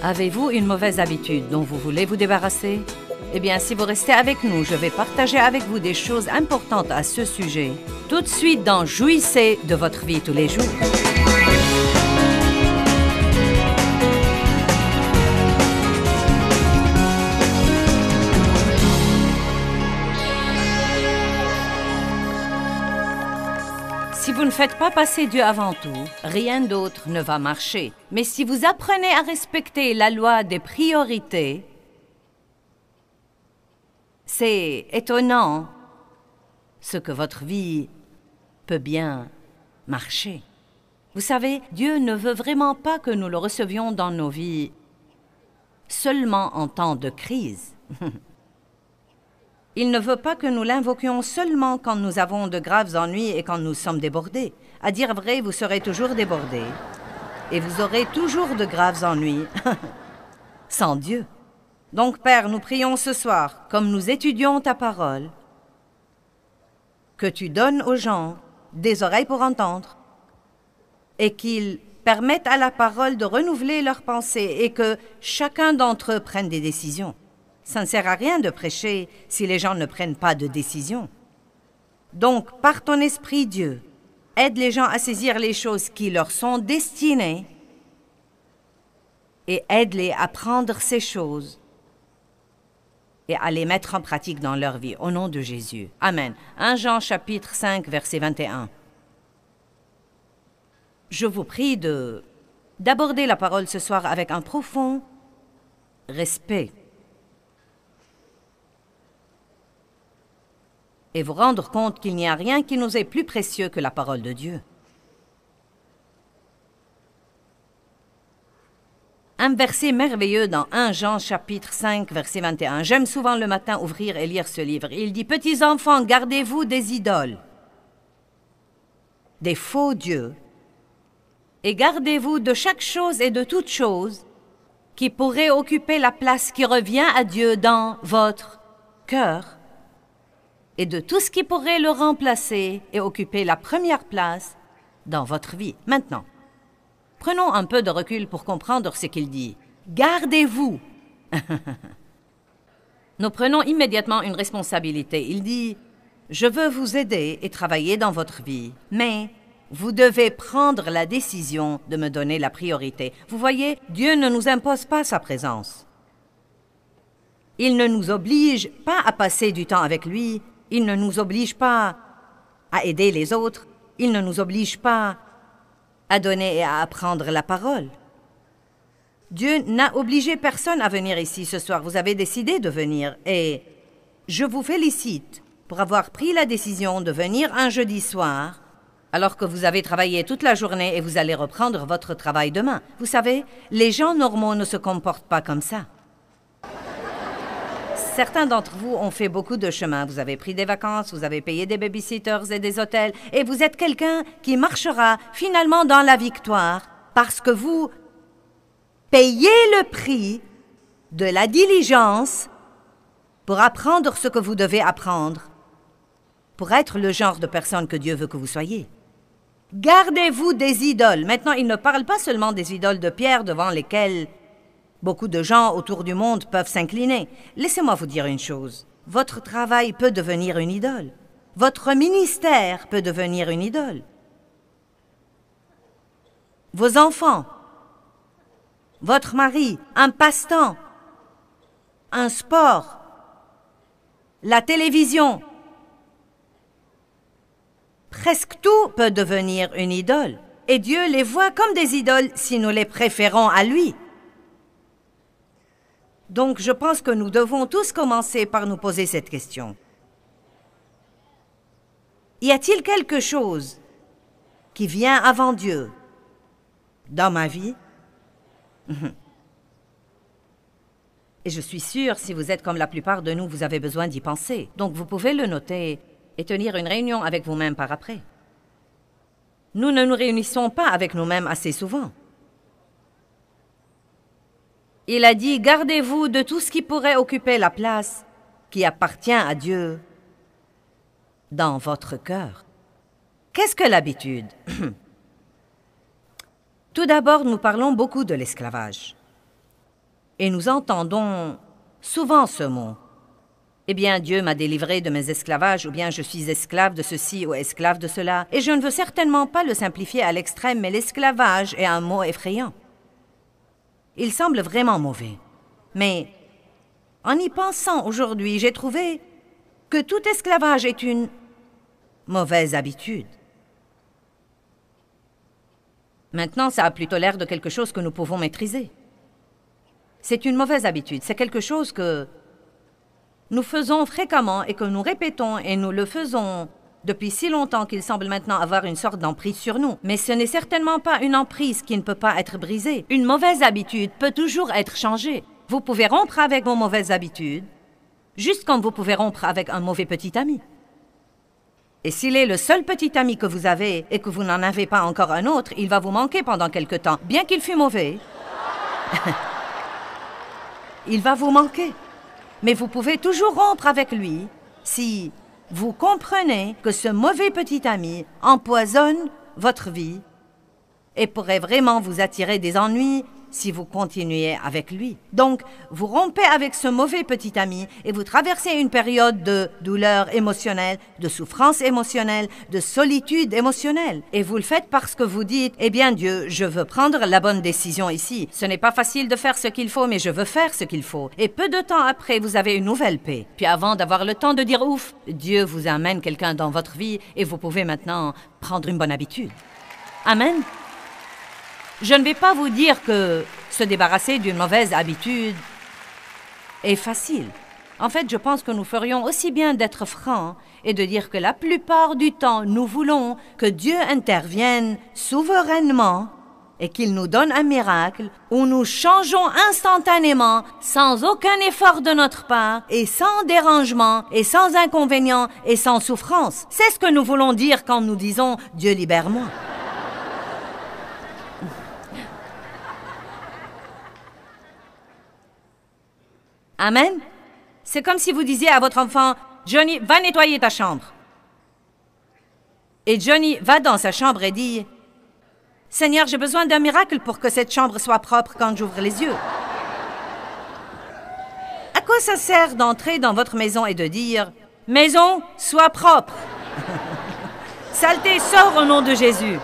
Avez-vous une mauvaise habitude dont vous voulez vous débarrasser? Eh bien, si vous restez avec nous, je vais partager avec vous des choses importantes à ce sujet. Tout de suite dans Jouissez de votre vie tous les jours. Si vous ne faites pas passer Dieu avant tout, rien d'autre ne va marcher. Mais si vous apprenez à respecter la loi des priorités, c'est étonnant ce que votre vie peut bien marcher. Vous savez, Dieu ne veut vraiment pas que nous le recevions dans nos vies seulement en temps de crise. Il ne veut pas que nous l'invoquions seulement quand nous avons de graves ennuis et quand nous sommes débordés. À dire vrai, vous serez toujours débordés. Et vous aurez toujours de graves ennuis. Sans Dieu. Donc, Père, nous prions ce soir, comme nous étudions ta parole, que tu donnes aux gens des oreilles pour entendre et qu'ils permettent à la parole de renouveler leurs pensées et que chacun d'entre eux prenne des décisions. Ça ne sert à rien de prêcher si les gens ne prennent pas de décision. Donc, par ton esprit, Dieu, aide les gens à saisir les choses qui leur sont destinées et aide-les à prendre ces choses et à les mettre en pratique dans leur vie, au nom de Jésus. Amen. 1 Jean chapitre 5, verset 21. Je vous prie d'aborder la parole ce soir avec un profond respect. Et vous rendre compte qu'il n'y a rien qui nous est plus précieux que la parole de Dieu. Un verset merveilleux dans 1 Jean chapitre 5, verset 21. J'aime souvent le matin ouvrir et lire ce livre. Il dit « Petits enfants, gardez-vous des idoles, des faux dieux, et gardez-vous de chaque chose et de toute chose qui pourrait occuper la place qui revient à Dieu dans votre cœur, et de tout ce qui pourrait le remplacer et occuper la première place dans votre vie. Maintenant, prenons un peu de recul pour comprendre ce qu'il dit. Gardez-vous. Nous prenons immédiatement une responsabilité. Il dit, je veux vous aider et travailler dans votre vie, mais vous devez prendre la décision de me donner la priorité. Vous voyez, Dieu ne nous impose pas sa présence. Il ne nous oblige pas à passer du temps avec lui. Il ne nous oblige pas à aider les autres. Il ne nous oblige pas à donner et à apprendre la parole. Dieu n'a obligé personne à venir ici ce soir. Vous avez décidé de venir et je vous félicite pour avoir pris la décision de venir un jeudi soir alors que vous avez travaillé toute la journée et vous allez reprendre votre travail demain. Vous savez, les gens normaux ne se comportent pas comme ça. Certains d'entre vous ont fait beaucoup de chemin. Vous avez pris des vacances, vous avez payé des babysitters et des hôtels, et vous êtes quelqu'un qui marchera finalement dans la victoire parce que vous payez le prix de la diligence pour apprendre ce que vous devez apprendre, pour être le genre de personne que Dieu veut que vous soyez. Gardez-vous des idoles. Maintenant, il ne parle pas seulement des idoles de pierre devant lesquelles beaucoup de gens autour du monde peuvent s'incliner. Laissez-moi vous dire une chose. Votre travail peut devenir une idole. Votre ministère peut devenir une idole. Vos enfants, votre mari, un passe-temps, un sport, la télévision. Presque tout peut devenir une idole. Et Dieu les voit comme des idoles si nous les préférons à lui. Donc, je pense que nous devons tous commencer par nous poser cette question. Y a-t-il quelque chose qui vient avant Dieu dans ma vie? Et je suis sûre, si vous êtes comme la plupart de nous, vous avez besoin d'y penser. Donc, vous pouvez le noter et tenir une réunion avec vous-même par après. Nous ne nous réunissons pas avec nous-mêmes assez souvent. Il a dit, gardez-vous de tout ce qui pourrait occuper la place qui appartient à Dieu dans votre cœur. Qu'est-ce que l'habitude? Tout d'abord, nous parlons beaucoup de l'esclavage. Et nous entendons souvent ce mot. Eh bien, Dieu m'a délivré de mes esclavages, ou bien je suis esclave de ceci ou esclave de cela. Et je ne veux certainement pas le simplifier à l'extrême, mais l'esclavage est un mot effrayant. Il semble vraiment mauvais. Mais en y pensant aujourd'hui, j'ai trouvé que tout esclavage est une mauvaise habitude. Maintenant, ça a plutôt l'air de quelque chose que nous pouvons maîtriser. C'est une mauvaise habitude, c'est quelque chose que nous faisons fréquemment et que nous répétons et nous le faisons depuis si longtemps qu'il semble maintenant avoir une sorte d'emprise sur nous. Mais ce n'est certainement pas une emprise qui ne peut pas être brisée. Une mauvaise habitude peut toujours être changée. Vous pouvez rompre avec vos mauvaises habitudes, juste comme vous pouvez rompre avec un mauvais petit ami. Et s'il est le seul petit ami que vous avez et que vous n'en avez pas encore un autre, il va vous manquer pendant quelque temps. Bien qu'il fût mauvais, il va vous manquer. Mais vous pouvez toujours rompre avec lui si vous comprenez que ce mauvais petit ami empoisonne votre vie et pourrait vraiment vous attirer des ennuis si vous continuez avec lui. Donc, vous rompez avec ce mauvais petit ami et vous traversez une période de douleur émotionnelle, de souffrance émotionnelle, de solitude émotionnelle. Et vous le faites parce que vous dites, eh bien Dieu, je veux prendre la bonne décision ici. Ce n'est pas facile de faire ce qu'il faut, mais je veux faire ce qu'il faut. Et peu de temps après, vous avez une nouvelle paix. Puis avant d'avoir le temps de dire ouf, Dieu vous amène quelqu'un dans votre vie et vous pouvez maintenant prendre une bonne habitude. Amen. Je ne vais pas vous dire que se débarrasser d'une mauvaise habitude est facile. En fait, je pense que nous ferions aussi bien d'être francs et de dire que la plupart du temps, nous voulons que Dieu intervienne souverainement et qu'il nous donne un miracle où nous changeons instantanément, sans aucun effort de notre part, et sans dérangement, et sans inconvénient, et sans souffrance. C'est ce que nous voulons dire quand nous disons « Dieu libère-moi ». Amen. C'est comme si vous disiez à votre enfant, « Johnny, va nettoyer ta chambre. » Et Johnny va dans sa chambre et dit, « Seigneur, j'ai besoin d'un miracle pour que cette chambre soit propre quand j'ouvre les yeux. » À quoi ça sert d'entrer dans votre maison et de dire, « Maison, sois propre. » Saleté, sors au nom de Jésus.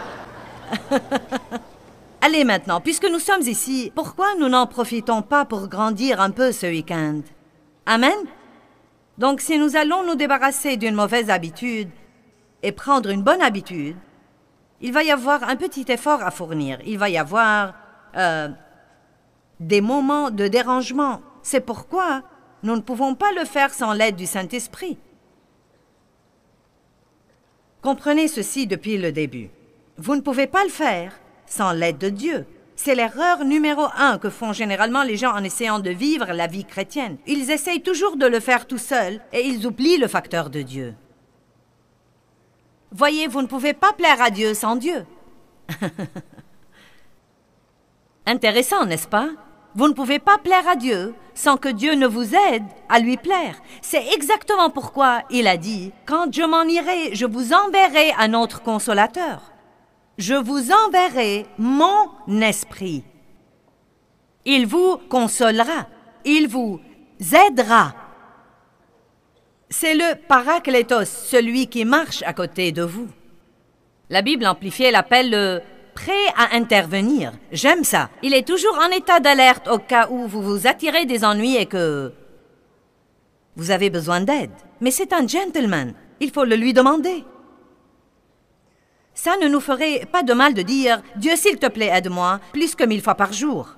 Allez maintenant, puisque nous sommes ici, pourquoi nous n'en profitons pas pour grandir un peu ce week-end? Amen? Donc, si nous allons nous débarrasser d'une mauvaise habitude et prendre une bonne habitude, il va y avoir un petit effort à fournir. Il va y avoir des moments de dérangement. C'est pourquoi nous ne pouvons pas le faire sans l'aide du Saint-Esprit. Comprenez ceci depuis le début. Vous ne pouvez pas le faire sans l'aide de Dieu. C'est l'erreur numéro 1 que font généralement les gens en essayant de vivre la vie chrétienne. Ils essayent toujours de le faire tout seuls et ils oublient le facteur de Dieu. Voyez, vous ne pouvez pas plaire à Dieu sans Dieu. Intéressant, n'est-ce pas? Vous ne pouvez pas plaire à Dieu sans que Dieu ne vous aide à lui plaire. C'est exactement pourquoi il a dit « Quand je m'en irai, je vous enverrai un autre consolateur. » Je vous enverrai mon esprit. Il vous consolera. Il vous aidera. C'est le Parakletos, celui qui marche à côté de vous. La Bible amplifiée l'appelle le prêt à intervenir. J'aime ça. Il est toujours en état d'alerte au cas où vous vous attirez des ennuis et que vous avez besoin d'aide. Mais c'est un gentleman. Il faut le lui demander. Ça ne nous ferait pas de mal de dire « Dieu, s'il te plaît, aide-moi » plus que 1000 fois par jour.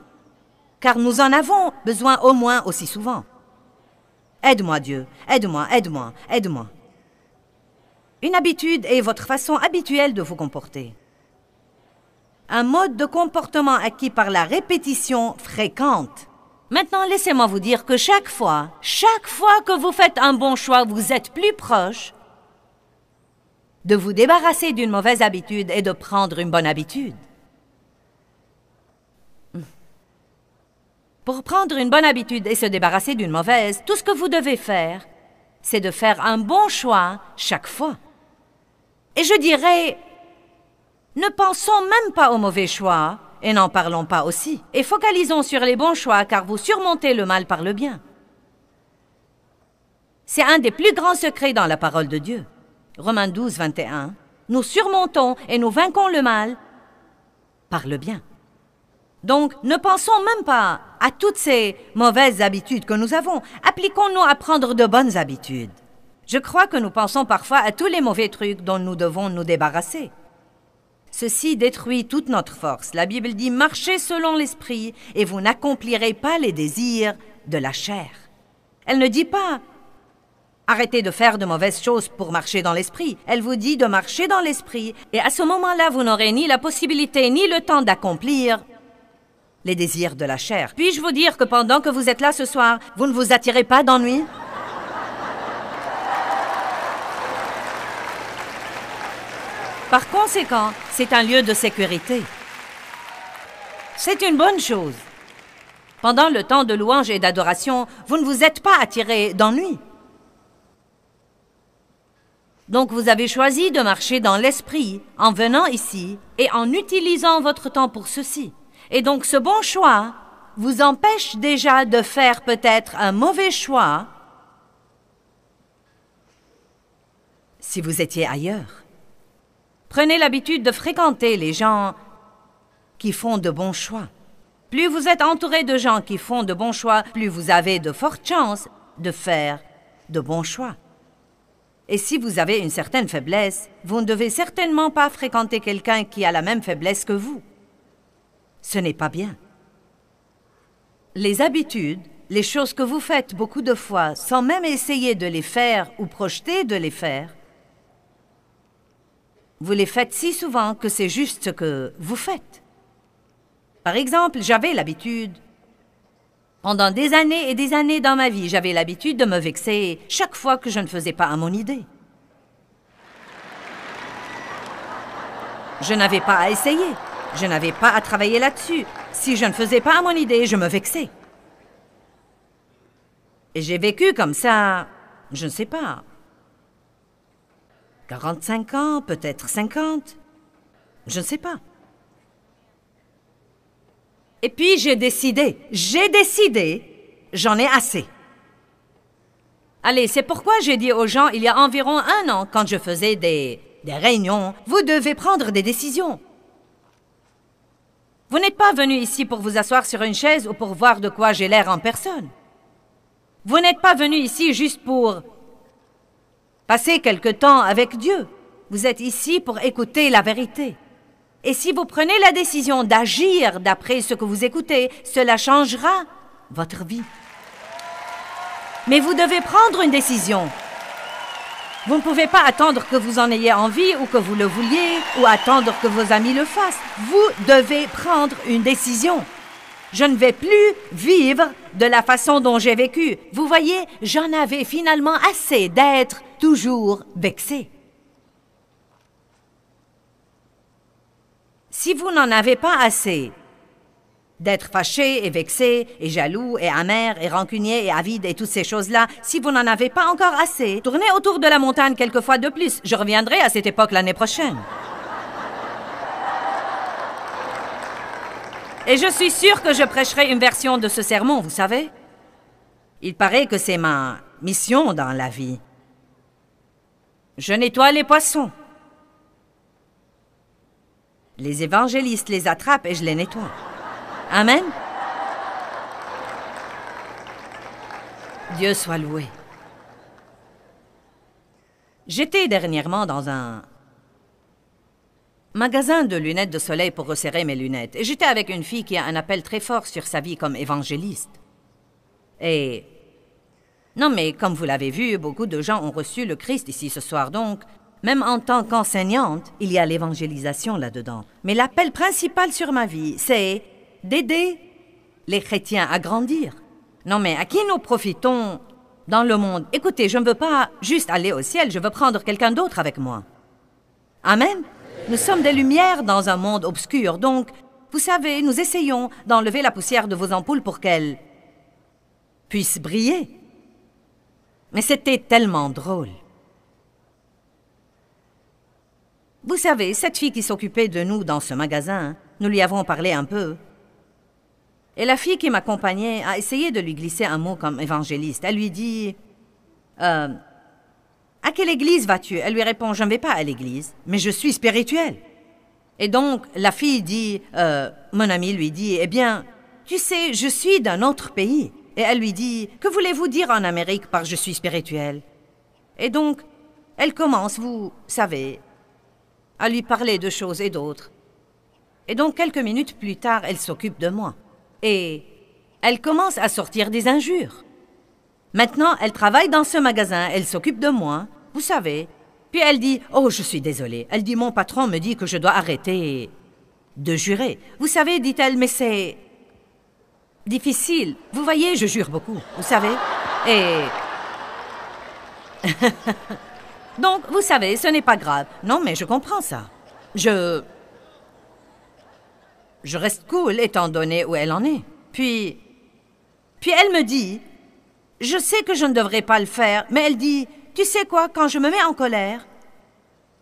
Car nous en avons besoin au moins aussi souvent. Aide-moi, Dieu. Aide-moi, aide-moi, aide-moi. Une habitude est votre façon habituelle de vous comporter. Un mode de comportement acquis par la répétition fréquente. Maintenant, laissez-moi vous dire que chaque fois que vous faites un bon choix, vous êtes plus proche de vous débarrasser d'une mauvaise habitude et de prendre une bonne habitude. Pour prendre une bonne habitude et se débarrasser d'une mauvaise, tout ce que vous devez faire, c'est de faire un bon choix chaque fois. Et je dirais, ne pensons même pas au mauvais choix, et n'en parlons pas aussi. Et focalisons sur les bons choix, car vous surmontez le mal par le bien. C'est un des plus grands secrets dans la parole de Dieu. Romains 12, 21. Nous surmontons et nous vainquons le mal par le bien. Donc, ne pensons même pas à toutes ces mauvaises habitudes que nous avons. Appliquons-nous à prendre de bonnes habitudes. Je crois que nous pensons parfois à tous les mauvais trucs dont nous devons nous débarrasser. Ceci détruit toute notre force. La Bible dit « Marchez selon l'esprit et vous n'accomplirez pas les désirs de la chair ». Elle ne dit pas « Arrêtez de faire de mauvaises choses pour marcher dans l'esprit ». Elle vous dit de marcher dans l'esprit et à ce moment-là, vous n'aurez ni la possibilité ni le temps d'accomplir les désirs de la chair. Puis-je vous dire que pendant que vous êtes là ce soir, vous ne vous attirez pas d'ennui? Par conséquent, c'est un lieu de sécurité. C'est une bonne chose. Pendant le temps de louange et d'adoration, vous ne vous êtes pas attiré d'ennui. Donc vous avez choisi de marcher dans l'esprit en venant ici et en utilisant votre temps pour ceci. Et donc ce bon choix vous empêche déjà de faire peut-être un mauvais choix si vous étiez ailleurs. Prenez l'habitude de fréquenter les gens qui font de bons choix. Plus vous êtes entouré de gens qui font de bons choix, plus vous avez de fortes chances de faire de bons choix. Et si vous avez une certaine faiblesse, vous ne devez certainement pas fréquenter quelqu'un qui a la même faiblesse que vous. Ce n'est pas bien. Les habitudes, les choses que vous faites beaucoup de fois sans même essayer de les faire ou projeter de les faire, vous les faites si souvent que c'est juste ce que vous faites. Par exemple, j'avais l'habitude, pendant des années et des années dans ma vie, j'avais l'habitude de me vexer chaque fois que je ne faisais pas à mon idée. Je n'avais pas à essayer. Je n'avais pas à travailler là-dessus. Si je ne faisais pas à mon idée, je me vexais. Et j'ai vécu comme ça, je ne sais pas, 45 ans, peut-être 50, je ne sais pas. Et puis j'ai décidé, j'en ai assez. Allez, c'est pourquoi j'ai dit aux gens il y a environ 1 an, quand je faisais des réunions, vous devez prendre des décisions. Vous n'êtes pas venu ici pour vous asseoir sur une chaise ou pour voir de quoi j'ai l'air en personne. Vous n'êtes pas venu ici juste pour passer quelque temps avec Dieu. Vous êtes ici pour écouter la vérité. Et si vous prenez la décision d'agir d'après ce que vous écoutez, cela changera votre vie. Mais vous devez prendre une décision. Vous ne pouvez pas attendre que vous en ayez envie ou que vous le vouliez ou attendre que vos amis le fassent. Vous devez prendre une décision. Je ne vais plus vivre de la façon dont j'ai vécu. Vous voyez, j'en avais finalement assez d'être toujours vexé. Si vous n'en avez pas assez d'être fâché et vexé et jaloux et amer et rancunier et avide et toutes ces choses-là, si vous n'en avez pas encore assez, tournez autour de la montagne quelques fois de plus. Je reviendrai à cette époque l'année prochaine. Et je suis sûre que je prêcherai une version de ce sermon, vous savez. Il paraît que c'est ma mission dans la vie. Je nettoie les poissons. Les évangélistes les attrapent et je les nettoie. Amen. Dieu soit loué. J'étais dernièrement dans un magasin de lunettes de soleil pour resserrer mes lunettes. Et j'étais avec une fille qui a un appel très fort sur sa vie comme évangéliste. Et... non, mais comme vous l'avez vu, beaucoup de gens ont reçu le Christ ici ce soir, donc... même en tant qu'enseignante, il y a l'évangélisation là-dedans. Mais l'appel principal sur ma vie, c'est d'aider les chrétiens à grandir. Non, mais à qui nous profitons dans le monde? Écoutez, je ne veux pas juste aller au ciel, je veux prendre quelqu'un d'autre avec moi. Amen. Nous sommes des lumières dans un monde obscur, donc, vous savez, nous essayons d'enlever la poussière de vos ampoules pour qu'elles puissent briller. Mais c'était tellement drôle. Vous savez, cette fille qui s'occupait de nous dans ce magasin Nous lui avons parlé un peu. Et la fille qui m'accompagnait a essayé de lui glisser un mot comme évangéliste. Elle lui dit à quelle église vas-tu? Elle lui répond, je ne vais pas à l'église, mais je suis spirituelle. Et donc, la fille dit, mon ami lui dit, eh bien, tu sais, je suis d'un autre pays. Et elle lui dit, que voulez-vous dire en Amérique par je suis spirituelle? Et donc, elle commence, vous savez, à lui parler de choses et d'autres. Et donc, quelques minutes plus tard, elle s'occupe de moi. Et elle commence à sortir des injures. Maintenant, elle travaille dans ce magasin, elle s'occupe de moi, vous savez. Puis elle dit, oh, je suis désolée. Elle dit, mon patron me dit que je dois arrêter de jurer. Vous savez, dit-elle, mais c'est difficile. Vous voyez, je jure beaucoup, vous savez. Et donc, vous savez, ce n'est pas grave. Non, mais je comprends ça. Je reste cool étant donné où elle en est. Puis elle me dit, je sais que je ne devrais pas le faire, mais elle dit, tu sais quoi, quand je me mets en colère,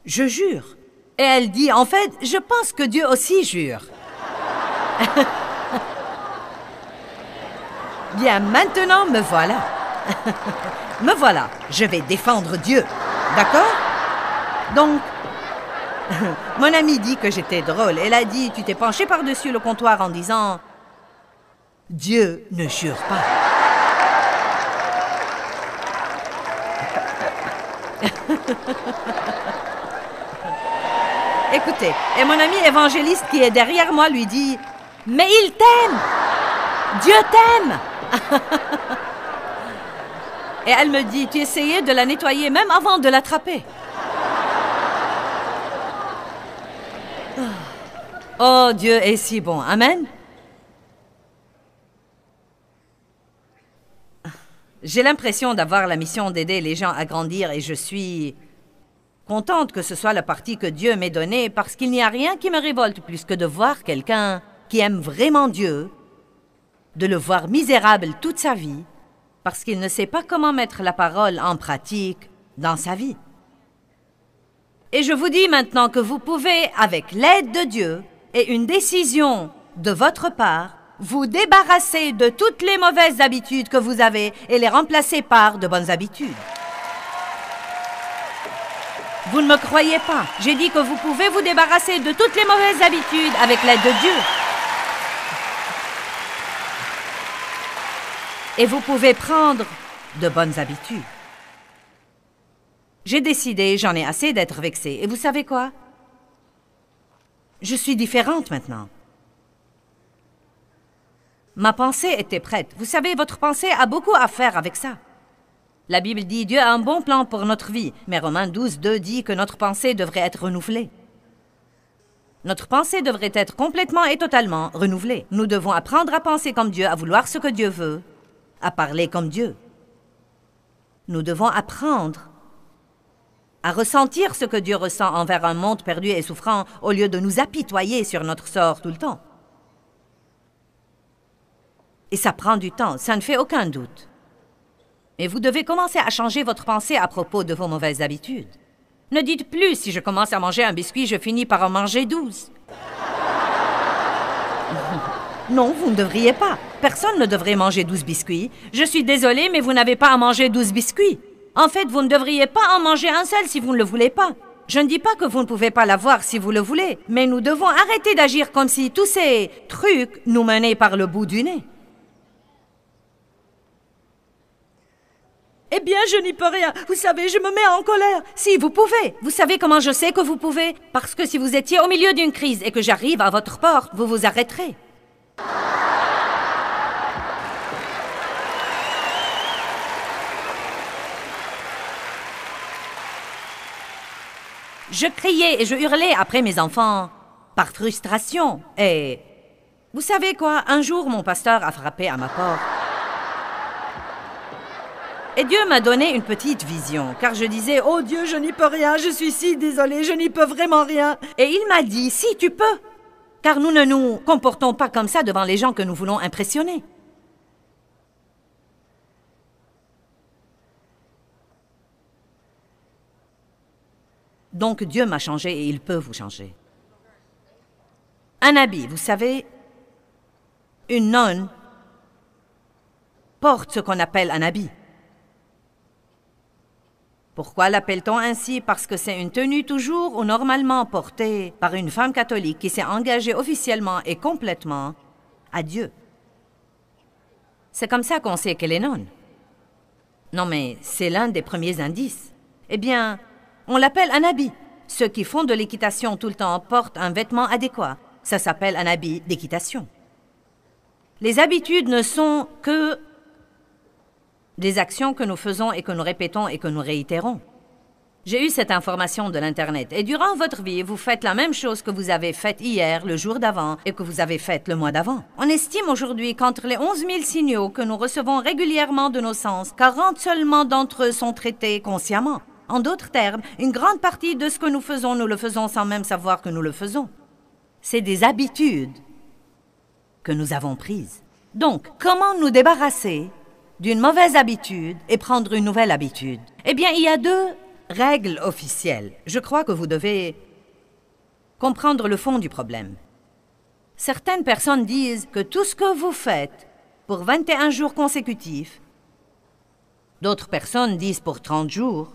je jure. Et elle dit, en fait, je pense que Dieu aussi jure. Bien, maintenant, me voilà. Me voilà, je vais défendre Dieu. D'accord? Donc, mon amie dit que j'étais drôle. Elle a dit, tu t'es penché par-dessus le comptoir en disant, Dieu ne jure pas. Écoutez, et mon ami évangéliste qui est derrière moi lui dit, mais il t'aime! Dieu t'aime! Et elle me dit, tu essayais de la nettoyer même avant de l'attraper. Oh, Dieu est si bon. Amen. J'ai l'impression d'avoir la mission d'aider les gens à grandir et je suis contente que ce soit la partie que Dieu m'ait donnée parce qu'il n'y a rien qui me révolte plus que de voir quelqu'un qui aime vraiment Dieu, de le voir misérable toute sa vie parce qu'il ne sait pas comment mettre la parole en pratique dans sa vie. Et je vous dis maintenant que vous pouvez, avec l'aide de Dieu et une décision de votre part, vous débarrasser de toutes les mauvaises habitudes que vous avez et les remplacer par de bonnes habitudes. Vous ne me croyez pas. J'ai dit que vous pouvez vous débarrasser de toutes les mauvaises habitudes avec l'aide de Dieu. Et vous pouvez prendre de bonnes habitudes. J'ai décidé, j'en ai assez d'être vexée. Et vous savez quoi? Je suis différente maintenant. Ma pensée était prête. Vous savez, votre pensée a beaucoup à faire avec ça. La Bible dit, Dieu a un bon plan pour notre vie, mais Romains 12, 2 dit que notre pensée devrait être renouvelée. Notre pensée devrait être complètement et totalement renouvelée. Nous devons apprendre à penser comme Dieu, à vouloir ce que Dieu veut, à parler comme Dieu. Nous devons apprendre à ressentir ce que Dieu ressent envers un monde perdu et souffrant au lieu de nous apitoyer sur notre sort tout le temps. Et ça prend du temps, ça ne fait aucun doute. Mais vous devez commencer à changer votre pensée à propos de vos mauvaises habitudes. Ne dites plus, si je commence à manger un biscuit, je finis par en manger 12. Non, vous ne devriez pas. Personne ne devrait manger 12 biscuits. Je suis désolée, mais vous n'avez pas à manger 12 biscuits. En fait, vous ne devriez pas en manger un seul si vous ne le voulez pas. Je ne dis pas que vous ne pouvez pas l'avoir si vous le voulez, mais nous devons arrêter d'agir comme si tous ces trucs nous menaient par le bout du nez. Eh bien, je n'y peux rien. Vous savez, je me mets en colère. Si, vous pouvez. Vous savez comment je sais que vous pouvez? Parce que si vous étiez au milieu d'une crise et que j'arrive à votre porte, vous vous arrêterez. Je criais et je hurlais après mes enfants, par frustration. Et vous savez quoi? Un jour, mon pasteur a frappé à ma porte. Et Dieu m'a donné une petite vision, car je disais, « Oh Dieu, je n'y peux rien, je suis si désolée, je n'y peux vraiment rien. » Et il m'a dit, « Si, tu peux, car nous ne nous comportons pas comme ça devant les gens que nous voulons impressionner. » Donc Dieu m'a changé et il peut vous changer. Un habit, vous savez, une nonne porte ce qu'on appelle un habit. Pourquoi l'appelle-t-on ainsi? Parce que c'est une tenue toujours ou normalement portée par une femme catholique qui s'est engagée officiellement et complètement à Dieu. C'est comme ça qu'on sait qu'elle est nonne. Non, mais c'est l'un des premiers indices. Eh bien, on l'appelle un habit. Ceux qui font de l'équitation tout le temps portent un vêtement adéquat. Ça s'appelle un habit d'équitation. Les habitudes ne sont que des actions que nous faisons et que nous répétons et que nous réitérons. J'ai eu cette information de l'Internet. Et durant votre vie, vous faites la même chose que vous avez faite hier, le jour d'avant et que vous avez faite le mois d'avant. On estime aujourd'hui qu'entre les 11 000 signaux que nous recevons régulièrement de nos sens, 40 seulement d'entre eux sont traités consciemment. En d'autres termes, une grande partie de ce que nous le faisons sans même savoir que nous le faisons. C'est des habitudes que nous avons prises. Donc, comment nous débarrasser d'une mauvaise habitude et prendre une nouvelle habitude? Eh bien, il y a deux règles officielles. Je crois que vous devez comprendre le fond du problème. Certaines personnes disent que tout ce que vous faites pour 21 jours consécutifs, d'autres personnes disent pour 30 jours.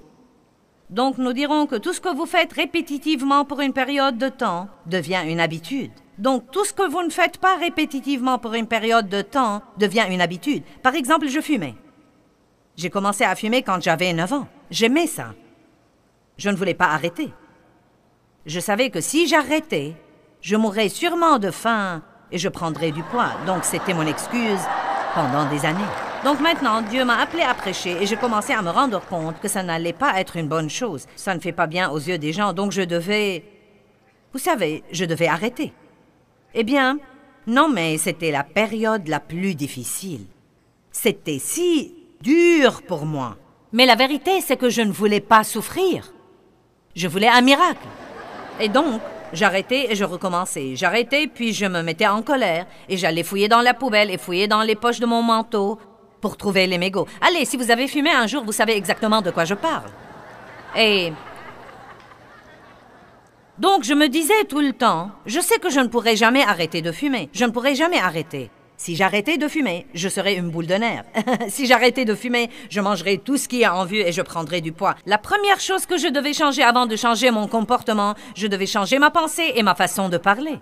Donc, nous dirons que tout ce que vous faites répétitivement pour une période de temps devient une habitude. Donc, tout ce que vous ne faites pas répétitivement pour une période de temps devient une habitude. Par exemple, je fumais. J'ai commencé à fumer quand j'avais 9 ans. J'aimais ça. Je ne voulais pas arrêter. Je savais que si j'arrêtais, je mourrais sûrement de faim et je prendrais du poids. Donc, c'était mon excuse pendant des années. Donc maintenant, Dieu m'a appelé à prêcher et j'ai commencé à me rendre compte que ça n'allait pas être une bonne chose. Ça ne fait pas bien aux yeux des gens, donc je devais... Vous savez, je devais arrêter. Eh bien, non, mais c'était la période la plus difficile. C'était si dur pour moi. Mais la vérité, c'est que je ne voulais pas souffrir. Je voulais un miracle. Et donc, j'arrêtais et je recommençais. J'arrêtais, puis je me mettais en colère et j'allais fouiller dans la poubelle et fouiller dans les poches de mon manteau pour trouver les mégots. Allez, si vous avez fumé un jour, vous savez exactement de quoi je parle. Et donc, je me disais tout le temps, je sais que je ne pourrai jamais arrêter de fumer. Je ne pourrai jamais arrêter. Si j'arrêtais de fumer, je serais une boule de nerfs. Si j'arrêtais de fumer, je mangerais tout ce qui est en vue et je prendrais du poids. La première chose que je devais changer avant de changer mon comportement, je devais changer ma pensée et ma façon de parler.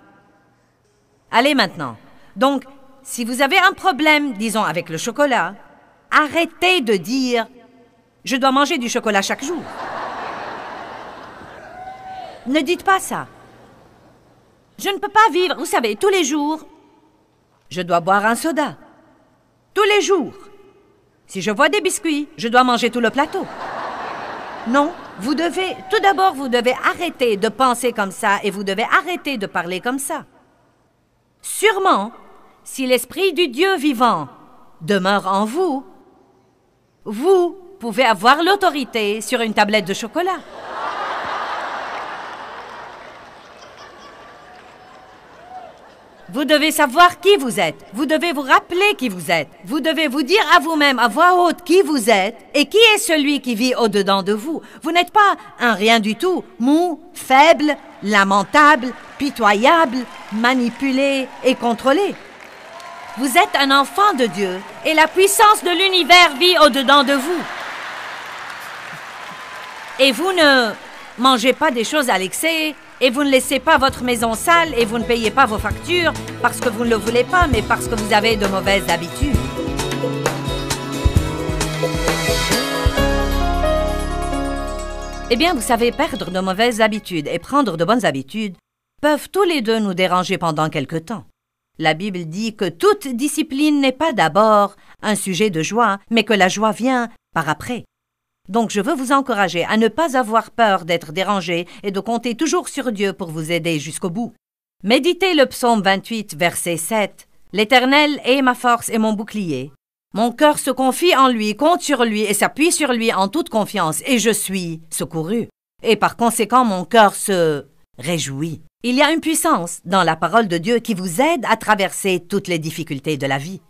Allez maintenant. Donc, si vous avez un problème, disons avec le chocolat, arrêtez de dire « je dois manger du chocolat chaque jour ». Ne dites pas ça. Je ne peux pas vivre, vous savez, tous les jours. Je dois boire un soda. Tous les jours. Si je vois des biscuits, je dois manger tout le plateau. Non, vous devez, tout d'abord, vous devez arrêter de penser comme ça et vous devez arrêter de parler comme ça. Sûrement, si l'Esprit du Dieu vivant demeure en vous, vous pouvez avoir l'autorité sur une tablette de chocolat. Vous devez savoir qui vous êtes. Vous devez vous rappeler qui vous êtes. Vous devez vous dire à vous-même à voix haute qui vous êtes et qui est celui qui vit au-dedans de vous. Vous n'êtes pas un rien du tout, mou, faible, lamentable, pitoyable, manipulé et contrôlé. Vous êtes un enfant de Dieu et la puissance de l'univers vit au-dedans de vous. Et vous ne mangez pas des choses à l'excès, et vous ne laissez pas votre maison sale, et vous ne payez pas vos factures parce que vous ne le voulez pas, mais parce que vous avez de mauvaises habitudes. Eh bien, vous savez, perdre de mauvaises habitudes et prendre de bonnes habitudes peuvent tous les deux nous déranger pendant quelque temps. La Bible dit que toute discipline n'est pas d'abord un sujet de joie, mais que la joie vient par après. Donc, je veux vous encourager à ne pas avoir peur d'être dérangé et de compter toujours sur Dieu pour vous aider jusqu'au bout. Méditez le psaume 28, verset 7. « L'Éternel est ma force et mon bouclier. Mon cœur se confie en lui, compte sur lui et s'appuie sur lui en toute confiance, et je suis secouru. Et par conséquent, mon cœur se réjouit. » Il y a une puissance dans la parole de Dieu qui vous aide à traverser toutes les difficultés de la vie.